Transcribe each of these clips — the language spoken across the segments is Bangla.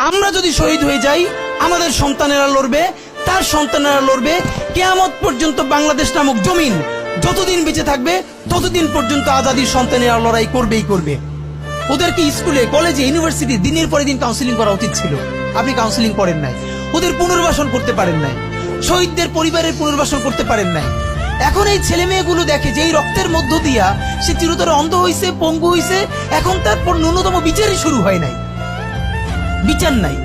আমরা যদি শহীদ হয়ে যাই আমাদের সন্তানেরা লড়বে, তার সন্তানেরা লড়বে, কিয়ামত পর্যন্ত বাংলাদেশ নামক জমিন যতদিন বেঁচে থাকবে ততদিন পর্যন্ত আজাদির সন্তানেরা লড়াই করবেই করবে। ওদেরকে স্কুলে, কলেজে, ইউনিভার্সিটি দিনের পরে দিন কাউন্সিলিং করা উচিত ছিল। আপনি কাউন্সিলিং করেন নাই, ওদের পুনর্বাসন করতে পারেন নাই, শহীদদের পরিবারের পুনর্বাসন করতে পারেন নাই। এখন এই ছেলে মেয়েগুলো দেখে যে এই রক্তের মধ্য দিয়া সে চিরতরে অন্ধ হইছে, পঙ্গু হইছে, এখন তারপর ন্যূনতম বিচারই শুরু হয় নাই, বিচার নাই,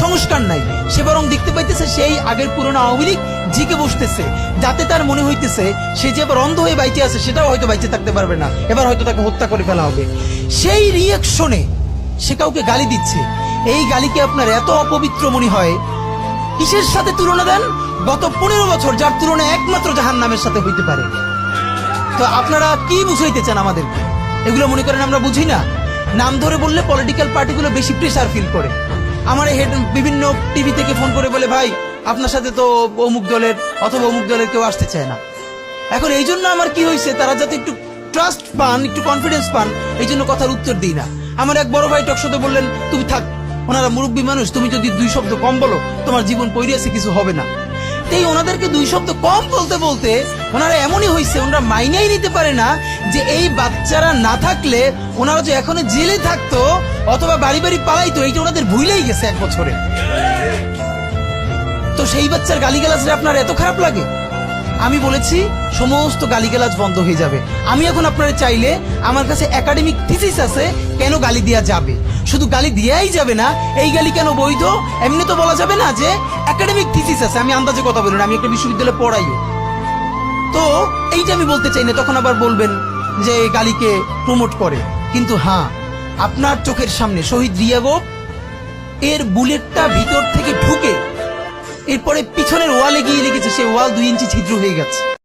সংস্কার নাই। সে বরং দেখতে পাইতেছে সেই আগের পুরনো আওয়ামী লীগ জিকে বসতেছে, যাতে তার মনে হইতেছে সে যে এবার অন্ধ হয়ে বাইচে আছে সেটাও হয়তো বাইচে থাকতে পারবে না, এবার হয়তো তাকে হত্যা করে ফেলা হবে। সেই রিয়াকশনে সে কাউকে গালি দিচ্ছে। এই গালিকে আপনার এত অপবিত্র মনে হয়, কিসের সাথে তুলনা দেন? গত 15 বছর যার তুলনা একমাত্র জাহান্নামের সাথে হইতে পারে। তো আপনারা কি বুঝাইতে চান আমাদেরকে? এগুলো মনে করেন আমরা বুঝি না? নাম ধরে বললে পলিটিক্যাল পার্টিগুলো বেশি প্রেসার ফিল করে। আমার হেড বিভিন্ন টিভি থেকে ফোন করে বলে, ভাই আপনার সাথে তো অমুক দলের অথবা অমুক দলের কেউ আসতে চায় না। এখন এই জন্য আমার কি হয়েছে, তারা যাতে একটু ট্রাস্ট পান, একটু কনফিডেন্স পান, এই জন্য কথার উত্তর দিই না। আমার এক বড় ভাই টকশোতে বললেন, তুমি থাক, ওনারা মুরব্বী মানুষ, তুমি যদি 2 শব্দ কম বলো তোমার জীবন পইরিয়াছে, কিছু হবে না। তাই ওনাদেরকে 2 শব্দ কম বলতে বলতে ওনারা এমনই হয়েছে, ওনারা মাইনেই নিতে পারে না যে এই বাচ্চারা না থাকলে ওনারা যে এখনো জেলে থাকতো অথবা বাড়ি বাড়ি পালাইতো, এইটা ওনাদের ভুলেই গেছে 1 বছরে। তো সেই বাচ্চার গালিগালাজরে আপনার এত খারাপ লাগে? আমি বলেছি সমস্ত গালিগালাজ বন্ধ হয়ে যাবে। আমি এখন আপনারা চাইলে, আমার কাছে একাডেমিক থিসিস আছে কেন গালি দেওয়া যাবে। শুধু গালি দেওয়াই যাবে না, এই গালি কেন বৈধ এমনি তো বলা যাবে না, যে একাডেমিক থিসিস আছে। আমি আন্দাজে কথা বলি না, আমি একটা বিশ্ববিদ্যালয়ে পড়াইও। তো এইটা আমি বলতে চাই না, তখন আবার বলবেন যে গালিকে প্রমোট করে। কিন্তু হ্যাঁ, আপনার চোখের সামনে শহীদ রিয়া গোপ এর বুলেটটা ভিতর থেকে ঢুকে এরপরে পিছনের ওয়ালে গিয়ে লেগেছে, সে ওয়াল 2 ইঞ্চি ছিদ্র হয়ে গেছে।